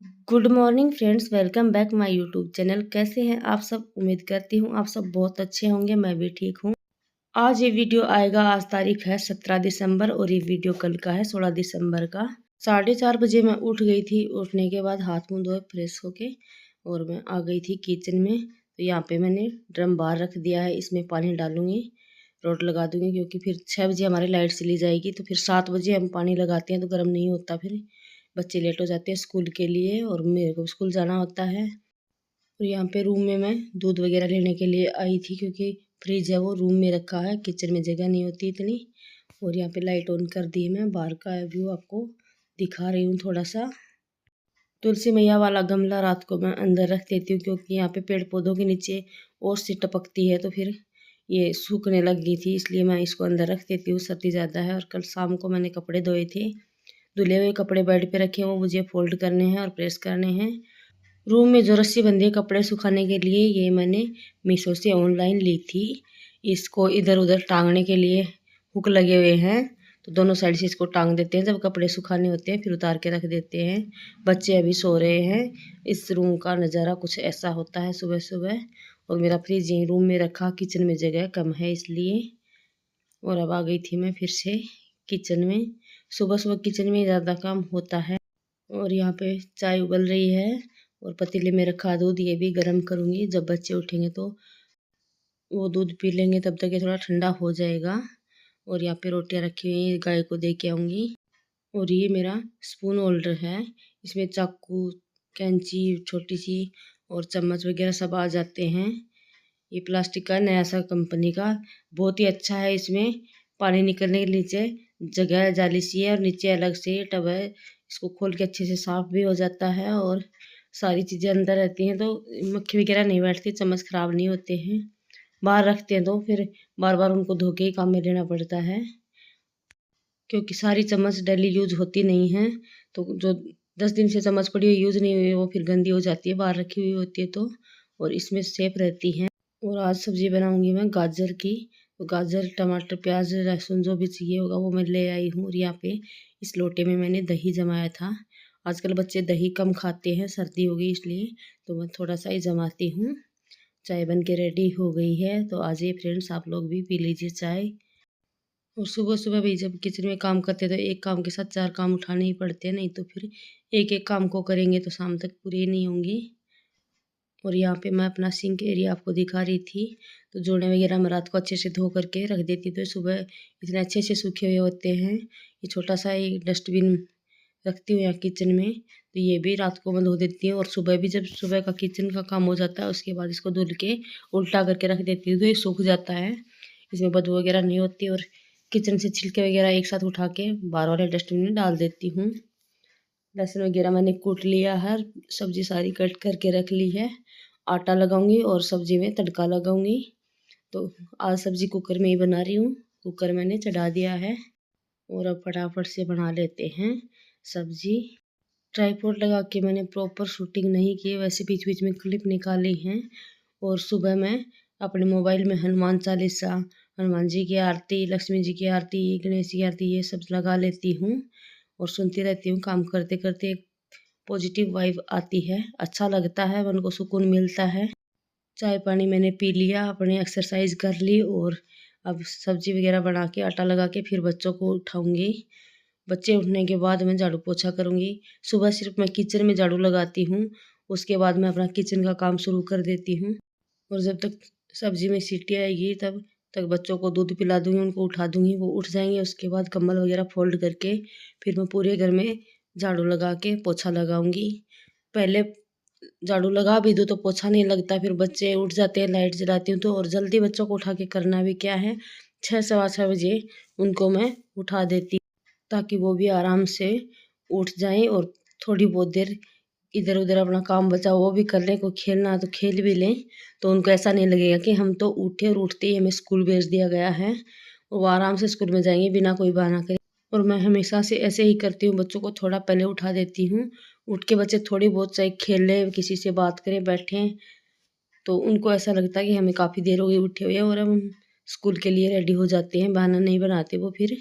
Good morning friends, welcome back my YouTube channel. कैसे हैं आप सब? उम्मीद करती हूँ आप सब बहुत अच्छे होंगे। मैं भी ठीक हूँ। आज ये वीडियो आएगा, आज तारीख है 17 दिसंबर और ये वीडियो कल का है 16 दिसंबर का। 4:30 बजे मैं उठ गई थी। उठने के बाद हाथ मुंह धोए फ्रेश होके और मैं आ गई थी किचन में। तो यहाँ पे मैंने ड्रम बाहर रख दिया है, इसमें पानी डालूंगी, रोड लगा दूंगी, क्योंकि फिर 6 बजे हमारी लाइट चली जाएगी। तो फिर 7 बजे हम पानी लगाते हैं तो गर्म नहीं होता, फिर बच्चे लेट हो जाते हैं स्कूल के लिए और मेरे को स्कूल जाना होता है। और यहाँ पे रूम में मैं दूध वगैरह लेने के लिए आई थी, क्योंकि फ्रिज है वो रूम में रखा है, किचन में जगह नहीं होती इतनी। और यहाँ पे लाइट ऑन कर दी है। मैं बाहर का व्यू आपको दिखा रही हूँ थोड़ा सा। तुलसी मैया वाला गमला रात को मैं अंदर रख देती हूँ, क्योंकि यहाँ पे पेड़ पौधों के नीचे ओस सी टपकती है, तो फिर ये सूखने लग गई थी, इसलिए मैं इसको अंदर रख देती हूँ, सर्दी ज़्यादा है। और कल शाम को मैंने कपड़े धोए थे, धुले हुए कपड़े बेड पे रखे हैं, वो मुझे फोल्ड करने हैं और प्रेस करने हैं। रूम में जो रस्सी बंधी है कपड़े सुखाने के लिए, ये मैंने मीशो से ऑनलाइन ली थी। इसको इधर उधर टांगने के लिए हुक लगे हुए हैं, तो दोनों साइड से इसको टांग देते हैं। जब कपड़े सुखाने होते हैं फिर उतार के रख देते हैं। बच्चे अभी सो रहे हैं। इस रूम का नज़ारा कुछ ऐसा होता है सुबह सुबह। और मेरा फ्रिज यहीं रूम में रखा, किचन में जगह कम है इसलिए। और अब आ गई थी मैं फिर से किचन में। सुबह सुबह किचन में ज़्यादा काम होता है। और यहाँ पे चाय उबल रही है और पतीले में रखा दूध, ये भी गर्म करूँगी। जब बच्चे उठेंगे तो वो दूध पी लेंगे, तब तक ये थोड़ा ठंडा हो जाएगा। और यहाँ पे रोटियाँ रखी हुई हैं, गाय को दे के आऊँगी। और ये मेरा स्पून होल्डर है, इसमें चाकू, कैंची छोटी सी और चम्मच वगैरह सब आ जाते हैं। ये प्लास्टिक का नया सा कंपनी का, बहुत ही अच्छा है। इसमें पानी निकलने के नीचे जगह है, जाली सी है, और नीचे अलग से टब है। इसको खोल के अच्छे से साफ भी हो जाता है और सारी चीज़ें अंदर रहती हैं, तो मक्खी वगैरह नहीं बैठती, चम्मच खराब नहीं होते हैं। बाहर रखते हैं तो फिर बार बार उनको धो के ही काम में लेना पड़ता है, क्योंकि सारी चम्मच डेली यूज होती नहीं है। तो जो 10 दिन से चम्मच पड़ी हुई यूज़ नहीं हुई वो फिर गंदी हो जाती है, बाहर रखी हुई होती है तो। और इसमें सेफ रहती हैं। और आज सब्जी बनाऊंगी मैं गाजर की। तो गाजर, टमाटर, प्याज, लहसुन जो भी चाहिए होगा वो मैं ले आई हूँ। और यहाँ पे इस लोटे में मैंने दही जमाया था। आजकल बच्चे दही कम खाते हैं, सर्दी हो गई इसलिए, तो मैं थोड़ा सा ही जमाती हूँ। चाय बन के रेडी हो गई है, तो आ जाइए फ्रेंड्स, आप लोग भी पी लीजिए चाय। और सुबह सुबह भी जब किचन में काम करते हैं तो एक काम के साथ 4 काम उठाने ही पड़ते हैं, नहीं तो फिर एक एक काम को करेंगे तो शाम तक पूरी नहीं होंगी। और यहाँ पे मैं अपना सिंक एरिया आपको दिखा रही थी। तो जोड़े वगैरह मैं रात को अच्छे से धो करके रख देती, तो सुबह इतने अच्छे से सूखे हुए होते हैं। ये छोटा सा एक डस्टबिन रखती हूँ यहाँ किचन में, तो ये भी रात को मैं धो देती हूँ। और सुबह भी जब सुबह का किचन का काम हो जाता है उसके बाद इसको धुल के उल्टा करके रख देती हूँ, तो ये सूख जाता है, इसमें बदबू वगैरह नहीं होती। और किचन से छिलके वगैरह एक साथ उठा के बाहर वाले डस्टबिन में डाल देती हूँ। लहसुन वगैरह मैंने कूट लिया है, सब्जी सारी कट करके रख ली है। आटा लगाऊंगी और सब्जी में तड़का लगाऊंगी। तो आज सब्जी कुकर में ही बना रही हूँ, कुकर मैंने चढ़ा दिया है। और अब फटाफट से बना लेते हैं सब्जी। ट्राईपोड लगा के मैंने प्रॉपर शूटिंग नहीं की, वैसे बीच बीच में क्लिप निकाली हैं। और सुबह मैं अपने मोबाइल में हनुमान चालीसा, हनुमान जी की आरती, लक्ष्मी जी की आरती, गणेश जी की आरती, ये सब लगा लेती हूँ और सुनती रहती हूँ। काम करते करते एक पॉजिटिव वाइब आती है, अच्छा लगता है, मन को सुकून मिलता है। चाय पानी मैंने पी लिया, अपनी एक्सरसाइज कर ली और अब सब्जी वगैरह बना के आटा लगा के फिर बच्चों को उठाऊंगी। बच्चे उठने के बाद मैं झाड़ू पोछा करूँगी। सुबह सिर्फ मैं किचन में झाड़ू लगाती हूँ, उसके बाद मैं अपना किचन का काम शुरू कर देती हूँ। और जब तक सब्जी में सीटी आएगी तब तक बच्चों को दूध पिला दूँगी, उनको उठा दूँगी, वो उठ जाएंगे। उसके बाद कंबल वगैरह फोल्ड करके फिर मैं पूरे घर में झाड़ू लगा के पोछा लगाऊंगी। पहले झाड़ू लगा भी दूँ तो पोछा नहीं लगता, फिर बच्चे उठ जाते हैं, लाइट जलाती हूँ तो। और जल्दी बच्चों को उठा के करना भी क्या है, 6 सवा 6 बजे उनको मैं उठा देती, ताकि वो भी आराम से उठ जाएं और थोड़ी बहुत देर इधर उधर अपना काम बचा वो भी कर लें। कोई खेलना है तो खेल भी लें, तो उनको ऐसा नहीं लगेगा कि हम तो उठे और उठते ही हमें स्कूल भेज दिया गया है। वो आराम से स्कूल में जाएंगे बिना कोई बहाना करे। और मैं हमेशा से ऐसे ही करती हूँ, बच्चों को थोड़ा पहले उठा देती हूँ। उठ के बच्चे थोड़ी बहुत चाहे खेल लें, किसी से बात करें, बैठें, तो उनको ऐसा लगता है कि हमें काफ़ी देर हो गई उठे हुए और हम स्कूल के लिए रेडी हो जाते हैं, बहाना नहीं बनाते वो फिर।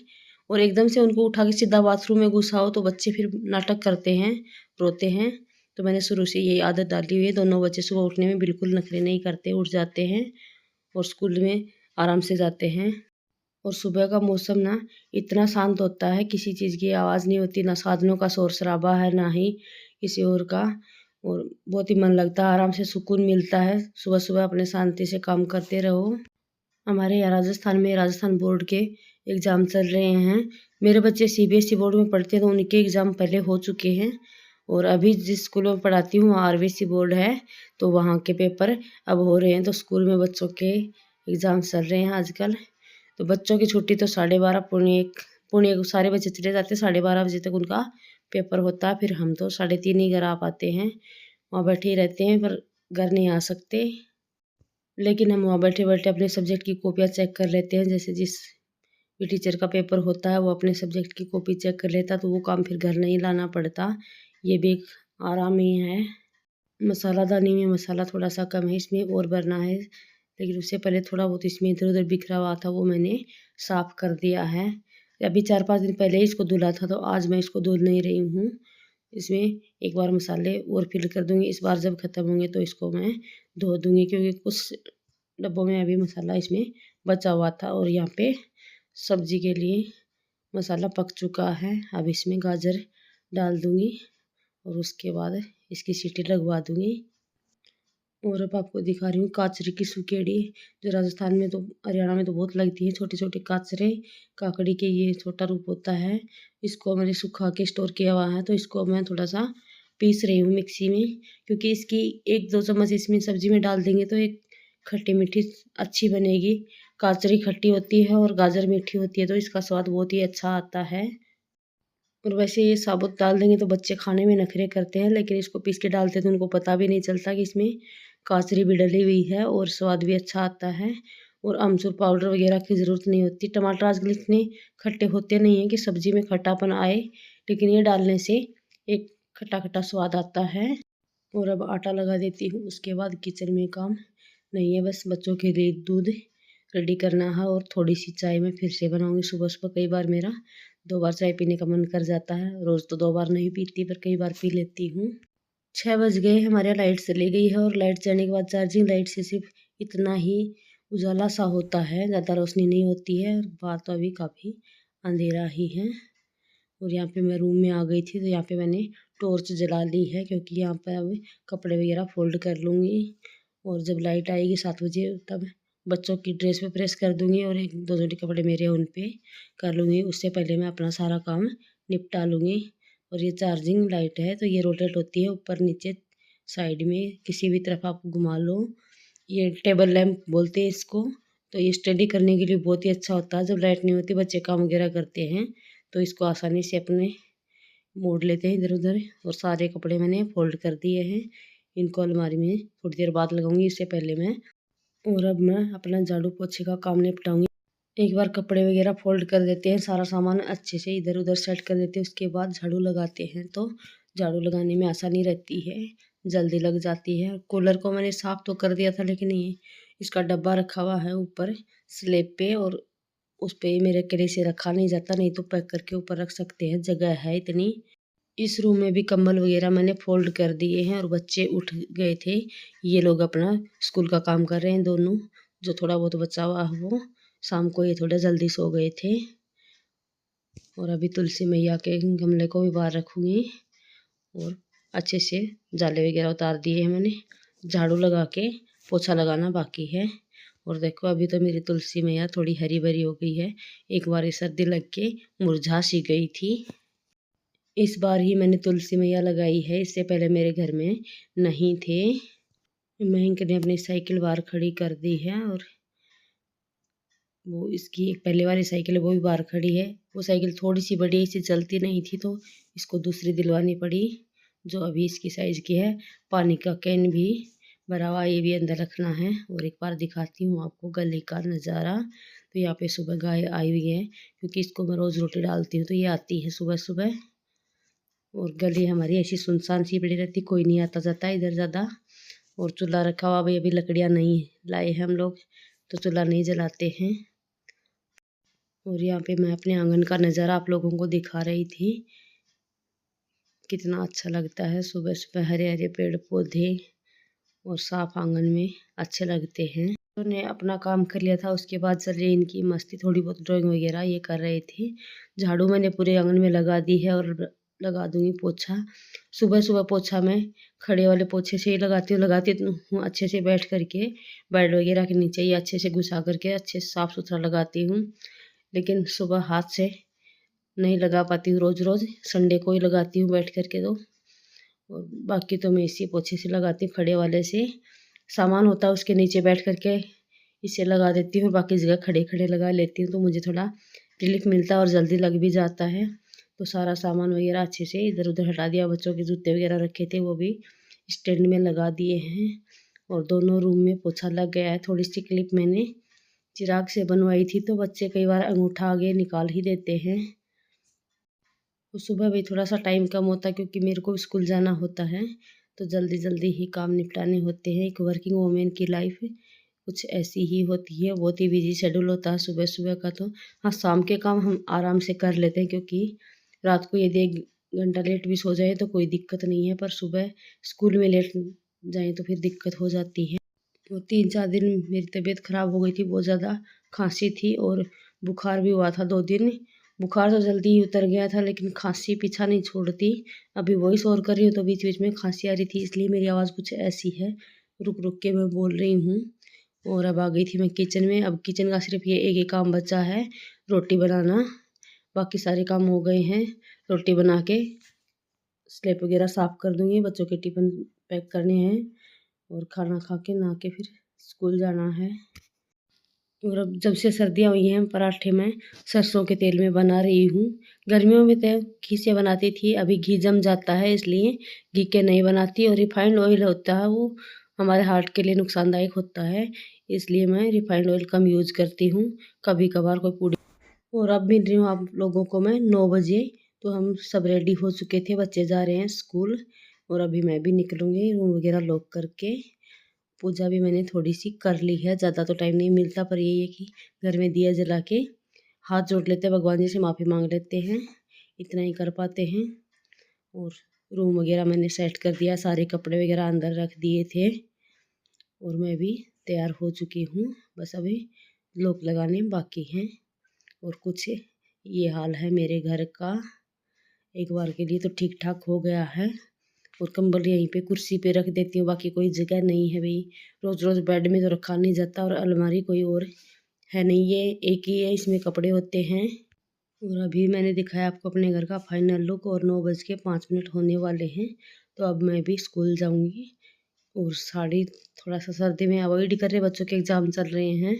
और एकदम से उनको उठा के सीधा बाथरूम में घुसाओ तो बच्चे फिर नाटक करते हैं, रोते हैं। तो मैंने शुरू से यही आदत डाली हुई है। दोनों बच्चे सुबह उठने में बिल्कुल नखरे नहीं करते, उठ जाते हैं और स्कूल में आराम से जाते हैं। और सुबह का मौसम ना इतना शांत होता है, किसी चीज़ की आवाज़ नहीं होती, ना साधनों का शोर शराबा है, ना ही किसी और का। और बहुत ही मन लगता है, आराम से सुकून मिलता है। सुबह सुबह अपने शांति से काम करते रहो। हमारे यहाँ राजस्थान में राजस्थान बोर्ड के एग्ज़ाम चल रहे हैं। मेरे बच्चे सीबीएसई बोर्ड में पढ़ते हैं, तो उनके एग्ज़ाम पहले हो चुके हैं। और अभी जिस स्कूल में पढ़ाती हूँ वहाँ आरबीसी बोर्ड है, तो वहाँ के पेपर अब हो रहे हैं। तो स्कूल में बच्चों के एग्ज़ाम चल रहे हैं आजकल। तो बच्चों की छुट्टी तो 12:30 पौने 1 सारे बच्चे चले जाते हैं, 12:30 बजे तक उनका पेपर होता है। फिर हम तो 3:30 ही घर आ पाते हैं, वहाँ बैठे ही रहते हैं, पर घर नहीं आ सकते। लेकिन हम वहाँ बैठे बैठे अपने सब्जेक्ट की कॉपियाँ चेक कर लेते हैं। जैसे जिस भी टीचर का पेपर होता है वो अपने सब्जेक्ट की कॉपी चेक कर लेता, तो वो काम फिर घर नहीं लाना पड़ता। ये भी एक आराम ही है। मसालादानी में मसाला थोड़ा सा कम है, इसमें और भरना है। लेकिन उससे पहले थोड़ा बहुत इसमें इधर उधर बिखरा हुआ था, वो मैंने साफ़ कर दिया है। अभी 4-5 दिन पहले ही इसको धुला था, तो आज मैं इसको धुल नहीं रही हूँ। इसमें एक बार मसाले और फिल कर दूँगी। इस बार जब ख़त्म होंगे तो इसको मैं धो दूँगी, क्योंकि कुछ डब्बों में अभी मसाला इसमें बचा हुआ था। और यहाँ पे सब्ज़ी के लिए मसाला पक चुका है। अब इसमें गाजर डाल दूँगी और उसके बाद इसकी सीटी लगवा दूँगी। और अब आपको दिखा रही हूँ काचरी की सुकेड़ी, जो राजस्थान में तो हरियाणा में तो बहुत लगती है। छोटे छोटे काचरे काकड़ी के ये छोटा रूप होता है। इसको मैंने सुखा के स्टोर किया हुआ है, तो इसको मैं थोड़ा सा पीस रही हूँ मिक्सी में, क्योंकि इसकी 1-2 चम्मच इसमें सब्जी में डाल देंगे तो एक खट्टी मीठी अच्छी बनेगी। काचरी खट्टी होती है और गाजर मीठी होती है, तो इसका स्वाद बहुत ही अच्छा आता है। और वैसे ये साबुत डाल देंगे तो बच्चे खाने में नखरे करते हैं, लेकिन इसको पीस के डालते हैं तो उनको पता भी नहीं चलता कि इसमें काचरी भी डली हुई है, और स्वाद भी अच्छा आता है। और अमचूर पाउडर वगैरह की ज़रूरत नहीं होती। टमाटर आजकल इतने खट्टे होते नहीं हैं कि सब्ज़ी में खट्टापन आए, लेकिन ये डालने से एक खट्टा खट्टा स्वाद आता है। और अब आटा लगा देती हूँ। उसके बाद किचन में काम नहीं है, बस बच्चों के लिए दूध रेडी करना है और थोड़ी सी चाय मैं फिर से बनाऊँगी। सुबह सुबह कई बार मेरा 2 बार चाय पीने का मन कर जाता है। रोज़ तो 2 बार नहीं पीती, पर कई बार पी लेती हूँ। 6 बज गए, हमारे यहाँ लाइट चली गई है। और लाइट जाने के बाद चार्जिंग लाइट से सिर्फ इतना ही उजाला सा होता है, ज़्यादा रोशनी नहीं होती है। बाहर तो अभी काफ़ी अंधेरा ही है। और यहाँ पे मैं रूम में आ गई थी, तो यहाँ पे मैंने टॉर्च जला ली है, क्योंकि यहाँ पर अब कपड़े वगैरह फोल्ड कर लूँगी। और जब लाइट आएगी 7 बजे, तब बच्चों की ड्रेस पे प्रेस कर दूँगी और 1-2 जोड़ी कपड़े मेरे उन पे कर लूँगी। उससे पहले मैं अपना सारा काम निपटा लूँगी। और ये चार्जिंग लाइट है, तो ये रोटेट होती है ऊपर नीचे साइड में, किसी भी तरफ आप घुमा लो। ये टेबल लैंप बोलते हैं इसको। तो ये स्टडी करने के लिए बहुत ही अच्छा होता है। जब लाइट नहीं होती, बच्चे काम वगैरह करते हैं, तो इसको आसानी से अपने मोड़ लेते हैं इधर उधर। और सारे कपड़े मैंने फोल्ड कर दिए हैं, इनको अलमारी में थोड़ी देर बाद लगाऊंगी, इससे पहले मैं। और अब मैं अपना झाड़ू पोछे का काम निपटाऊंगी। एक बार कपड़े वगैरह फोल्ड कर देते हैं, सारा सामान अच्छे से इधर उधर सेट कर देते हैं, उसके बाद झाड़ू लगाते हैं, तो झाड़ू लगाने में आसानी रहती है, जल्दी लग जाती है। कूलर को मैंने साफ़ तो कर दिया था, लेकिन ये इसका डब्बा रखा हुआ है ऊपर स्लैब पे, और उस पे मेरे कड़े से रखा नहीं जाता, नहीं तो पैक करके ऊपर रख सकते हैं, जगह है इतनी। इस रूम में भी कंबल वगैरह मैंने फोल्ड कर दिए हैं। और बच्चे उठ गए थे, ये लोग अपना स्कूल का काम कर रहे हैं दोनों। जो थोड़ा बहुत बचा हुआ है वो शाम को ये थोड़ा जल्दी सो गए थे। और अभी तुलसी मैया के गमले को भी बाहर रखूँगी। और अच्छे से जाले वगैरह उतार दिए हैं मैंने, झाड़ू लगा के पोछा लगाना बाकी है। और देखो अभी तो मेरी तुलसी मैया थोड़ी हरी भरी हो गई है, एक बार सर्दी लग के मुरझा सी गई थी। इस बार ही मैंने तुलसी मैया लगाई है, इससे पहले मेरे घर में नहीं थे। महंक ने अपनी साइकिल बाहर खड़ी कर दी है, और वो इसकी एक पहले वाली साइकिल है वो भी बाहर खड़ी है। वो साइकिल थोड़ी सी बड़ी है, इसे चलती नहीं थी, तो इसको दूसरी दिलवानी पड़ी, जो अभी इसकी साइज़ की है। पानी का कैन भी भरा हुआ, ये भी अंदर रखना है। और एक बार दिखाती हूँ आपको गली का नज़ारा। तो यहाँ पे सुबह गाय आई हुई है, क्योंकि इसको मैं रोज़ रोटी डालती हूँ, तो ये आती है सुबह सुबह। और गली हमारी ऐसी सुनसान सी पड़ी रहती, कोई नहीं आता जाता इधर ज़्यादा। और चूल्हा रखा हुआ, भाई अभी लकड़ियाँ नहीं लाए हैं हम लोग, तो चूल्हा नहीं जलाते हैं। और यहाँ पे मैं अपने आंगन का नज़ारा आप लोगों को दिखा रही थी। कितना अच्छा लगता है। सुबह सुबह हरे हरे पेड़ पौधे और साफ आंगन में अच्छे लगते हैं। उन्होंने अपना काम कर लिया था, उसके बाद चल रही इनकी मस्ती, थोड़ी बहुत ड्राइंग वगैरह ये कर रहे थे। झाड़ू मैंने पूरे आंगन में लगा दी है और लगा दूंगी पोछा। सुबह सुबह पोछा मैं खड़े वाले पोछे से ही लगाती हूँ अच्छे से बैठ करके। बेड वगैरह के नीचे ही अच्छे से घुसा करके अच्छे से साफ़ सुथरा लगाती हूँ। लेकिन सुबह हाथ से नहीं लगा पाती हूँ रोज़ रोज़, संडे को ही लगाती हूँ बैठ करके। तो और बाकी तो मैं इसी पोछे से लगाती हूँ, खड़े वाले से। सामान होता है उसके नीचे बैठ करके इसे लगा देती हूँ, बाकी जगह खड़े खड़े लगा लेती हूँ, तो मुझे थोड़ा रिलीफ मिलता है और जल्दी लग भी जाता है। तो सारा सामान वगैरह अच्छे से इधर उधर हटा दिया। बच्चों के जूते वगैरह रखे थे वो भी स्टैंड में लगा दिए हैं और दोनों रूम में पोछा लग गया है। थोड़ी सी क्लिप मैंने चिराग से बनवाई थी, तो बच्चे कई बार अंगूठा आगे निकाल ही देते हैं। तो सुबह भी थोड़ा सा टाइम कम होता है क्योंकि मेरे को स्कूल जाना होता है, तो जल्दी जल्दी ही काम निपटाने होते हैं। एक वर्किंग वूमेन की लाइफ कुछ ऐसी ही होती है, बहुत ही बिजी शेड्यूल होता है सुबह सुबह का। तो हाँ, शाम के काम हम आराम से कर लेते हैं क्योंकि रात को यदि 1 घंटा लेट भी सो जाए तो कोई दिक्कत नहीं है, पर सुबह स्कूल में लेट जाए तो फिर दिक्कत हो जाती है। तो 3-4 दिन मेरी तबीयत ख़राब हो गई थी, बहुत ज़्यादा खांसी थी और बुखार भी हुआ था 2 दिन। बुखार तो जल्दी ही उतर गया था लेकिन खांसी पीछा नहीं छोड़ती। अभी वॉइस ओवर कर रही हूँ तो बीच बीच में खांसी आ रही थी, इसलिए मेरी आवाज़ कुछ ऐसी है, रुक रुक के मैं बोल रही हूँ। और अब आ गई थी मैं किचन में। अब किचन का सिर्फ ये एक ही काम बचा है, रोटी बनाना। बाकी सारे काम हो गए हैं। रोटी बना के स्लेब वगैरह साफ़ कर दूँगी, बच्चों के टिफ़िन पैक करने हैं और खाना खा के नहा के फिर स्कूल जाना है। और अब जब से सर्दियाँ हुई हैं, पराठे मैं सरसों के तेल में बना रही हूँ। गर्मियों में तो घी से बनाती थी, अभी घी जम जाता है इसलिए घी के नहीं बनाती। और रिफाइंड ऑयल होता है वो हमारे हार्ट के लिए नुकसानदायक होता है, इसलिए मैं रिफाइंड ऑयल कम यूज़ करती हूँ। कभी कभार कोई पूड़ी। और अब मिल रही हूँ आप लोगों को मैं 9 बजे। तो हम सब रेडी हो चुके थे, बच्चे जा रहे हैं स्कूल और अभी मैं भी निकलूँगी रूम वगैरह लॉक करके। पूजा भी मैंने थोड़ी सी कर ली है, ज़्यादा तो टाइम नहीं मिलता, पर यही है कि घर में दिया जला के हाथ जोड़ लेते हैं, भगवान जी से माफ़ी मांग लेते हैं, इतना ही कर पाते हैं। और रूम वगैरह मैंने सेट कर दिया, सारे कपड़े वगैरह अंदर रख दिए थे और मैं भी तैयार हो चुकी हूँ। बस अभी लॉक लगाने बाकी हैं। और कुछ ये हाल है मेरे घर का। एक बार के लिए तो ठीक ठाक हो गया है और कंबल यहीं पे कुर्सी पे रख देती हूँ, बाकी कोई जगह नहीं है भाई। रोज़ रोज़ बेड में तो रखा नहीं जाता और अलमारी कोई और है नहीं, ये एक ही है, इसमें कपड़े होते हैं। और अभी मैंने दिखाया आपको अपने घर का फाइनल लुक और 9:05 होने वाले हैं। तो अब मैं भी स्कूल जाऊँगी और साड़ी थोड़ा सा सर्दी में अवॉइड कर रहे, बच्चों के एग्ज़ाम चल रहे हैं।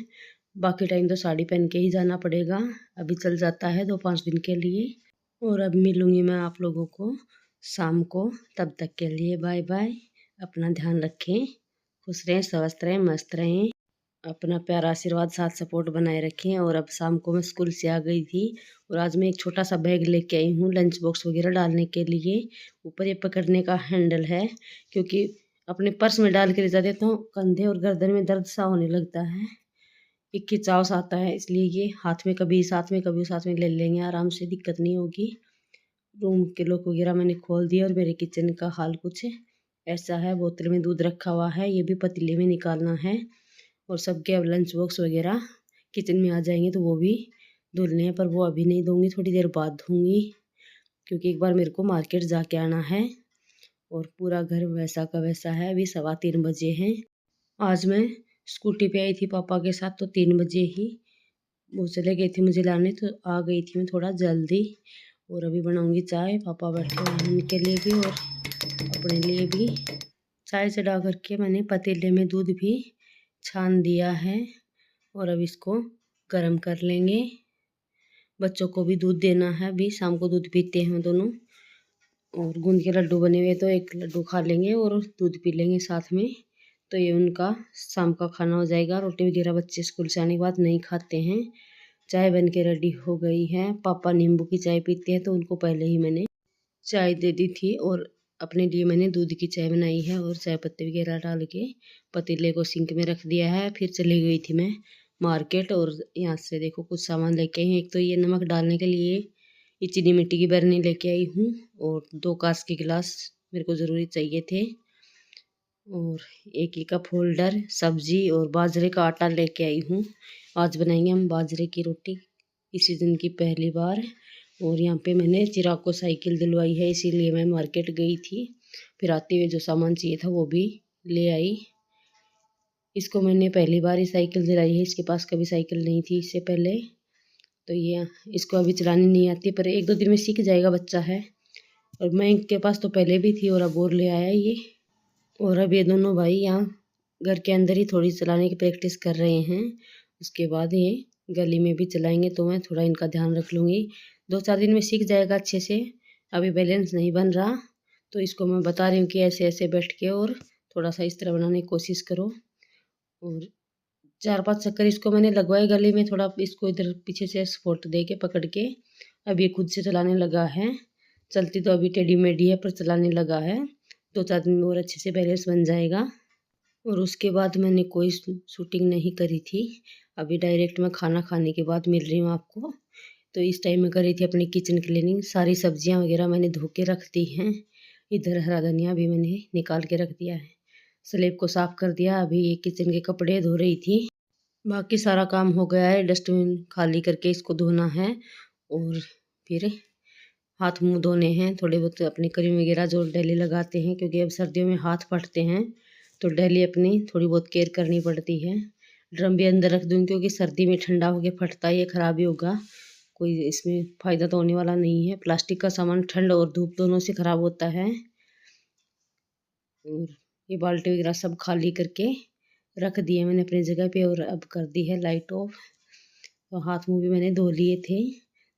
बाकी टाइम तो साड़ी पहन के ही जाना पड़ेगा, अभी चल जाता है 2-5 दिन के लिए। और अब मिलूँगी मैं आप लोगों को शाम को, तब तक के लिए बाय बाय। अपना ध्यान रखें, खुश रहें, स्वस्थ रहें, मस्त रहें, अपना प्यारा आशीर्वाद साथ सपोर्ट बनाए रखें। और अब शाम को मैं स्कूल से आ गई थी और आज मैं एक छोटा सा बैग लेके आई हूँ लंच बॉक्स वगैरह डालने के लिए। ऊपर ये पकड़ने का हैंडल है क्योंकि अपने पर्स में डाल के ले जाते तो कंधे और गर्दन में दर्द सा होने लगता है, एक खिंचाव सा आता है, इसलिए ये हाथ में कभी साथ में कभी साथ में ले लेंगे, आराम से, दिक्कत नहीं होगी। रूम के लॉक वगैरह मैंने खोल दिया और मेरे किचन का हाल कुछ ऐसा है। बोतल में दूध रखा हुआ है, ये भी पतीले में निकालना है। और सबके अब लंच बॉक्स वगैरह किचन में आ जाएंगे तो वो भी धुलने हैं, पर वो अभी नहीं धोंगी, थोड़ी देर बाद धोंगी क्योंकि एक बार मेरे को मार्केट जाके आना है। और पूरा घर वैसा का वैसा है। अभी 3:15 बजे हैं। आज मैं स्कूटी पे आई थी पापा के साथ, तो 3 बजे ही वो चले गए थे मुझे लाने, तो आ गई थी मैं थोड़ा जल्दी। और अभी बनाऊंगी चाय, पापा बैठे हुए हैं उनके लिए भी और अपने लिए भी। चाय चढ़ा करके मैंने पतीले में दूध भी छान दिया है और अब इसको गर्म कर लेंगे। बच्चों को भी दूध देना है, अभी शाम को दूध पीते हैं दोनों। और गूंद के लड्डू बने हुए, तो एक लड्डू खा लेंगे और दूध पी लेंगे साथ में। तो ये उनका शाम का खाना हो जाएगा। रोटी वगैरह बच्चे स्कूल से आने के बाद नहीं खाते हैं। चाय बन के रेडी हो गई है। पापा नींबू की चाय पीते हैं तो उनको पहले ही मैंने चाय दे दी थी और अपने लिए मैंने दूध की चाय बनाई है और चाय पत्ती वगैरह डाल के पतीले को सिंक में रख दिया है। फिर चली गई थी मैं मार्केट और यहाँ से देखो कुछ सामान लेके आई। एक तो ये नमक डालने के लिए ये चीनी मिट्टी की बर्नी लेके आई हूँ और 2 कांच के गिलास मेरे को ज़रूरी चाहिए थे और एक कप होल्डर, सब्जी और बाजरे का आटा लेके आई हूँ। आज बनाएंगे हम बाजरे की रोटी इसी दिन की पहली बार। और यहाँ पे मैंने चिराग को साइकिल दिलवाई है, इसीलिए मैं मार्केट गई थी। फिर आते हुए जो सामान चाहिए था वो भी ले आई। इसको मैंने पहली बार ही साइकिल दिलाई है, इसके पास कभी साइकिल नहीं थी इससे पहले। तो ये इसको अभी चलानी नहीं आती, पर 1-2 दिन में सीख जाएगा, बच्चा है। और मैं के पास तो पहले भी थी और अब और ले आया ये। और अब ये दोनों भाई यहाँ घर के अंदर ही थोड़ी चलाने की प्रैक्टिस कर रहे हैं। उसके बाद ये गली में भी चलाएंगे तो मैं थोड़ा इनका ध्यान रख लूँगी। 2-4 दिन में सीख जाएगा अच्छे से। अभी बैलेंस नहीं बन रहा तो इसको मैं बता रही हूँ कि ऐसे ऐसे बैठ के और थोड़ा सा इस तरह बनाने की कोशिश करो। और 4-5 चक्कर इसको मैंने लगवाए गले में, थोड़ा इसको इधर पीछे से सपोर्ट दे के पकड़ के। अब ये खुद से चलाने लगा है। चलती तो अभी टेढ़ी मेढ़ी है पर चलाने लगा है। 2-4 दिन में और अच्छे से बैलेंस बन जाएगा। और उसके बाद मैंने कोई शूटिंग नहीं करी थी। अभी डायरेक्ट मैं खाना खाने के बाद मिल रही हूँ आपको। तो इस टाइम मैं कर रही थी अपनी किचन क्लीनिंग। सारी सब्जियाँ वगैरह मैंने धो के रख दी हैं। इधर हरा धनिया भी मैंने निकाल के रख दिया है। स्लैब को साफ़ कर दिया। अभी ये किचन के कपड़े धो रही थी। बाकी सारा काम हो गया है। डस्टबिन खाली करके इसको धोना है और फिर हाथ मुंह धोने हैं। थोड़े बहुत अपनी क्रीम वगैरह जो डेली लगाते हैं, क्योंकि अब सर्दियों में हाथ फटते हैं तो डेली अपनी थोड़ी बहुत केयर करनी पड़ती है। ड्रम भी अंदर रख दूँ क्योंकि सर्दी में ठंडा होके फटता है, ये ख़राब ही होगा। कोई इसमें फ़ायदा तो होने वाला नहीं है। प्लास्टिक का सामान ठंड और धूप दोनों से ख़राब होता है। और ये बाल्टी वगैरह सब खाली करके रख दिए मैंने अपनी जगह पे और अब कर दी है लाइट ऑफ। तो हाथ मुंह भी मैंने धो लिए थे।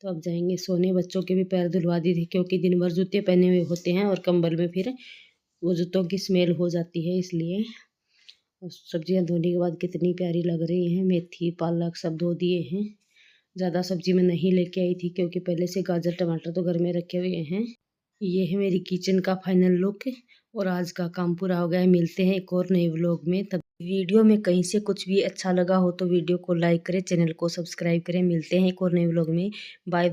तो अब जाएंगे सोने। बच्चों के भी पैर धुलवा दी थी क्योंकि दिन भर जूते पहने हुए होते हैं और कंबल में फिर वो जूतों की स्मेल हो जाती है, इसलिए। और सब्जियां धोने के बाद कितनी प्यारी लग रही हैं। मेथी पालक सब धो दिए हैं। ज़्यादा सब्जी मैं नहीं लेके आई थी क्योंकि पहले से गाजर टमाटर तो घर में रखे हुए हैं। ये है मेरी किचन का फाइनल लुक और आज का काम पूरा हो गया है। मिलते हैं एक और नए व्लॉग में। तब वीडियो में कहीं से कुछ भी अच्छा लगा हो तो वीडियो को लाइक करें, चैनल को सब्सक्राइब करें। मिलते हैं एक और नए व्लॉग में। बाय।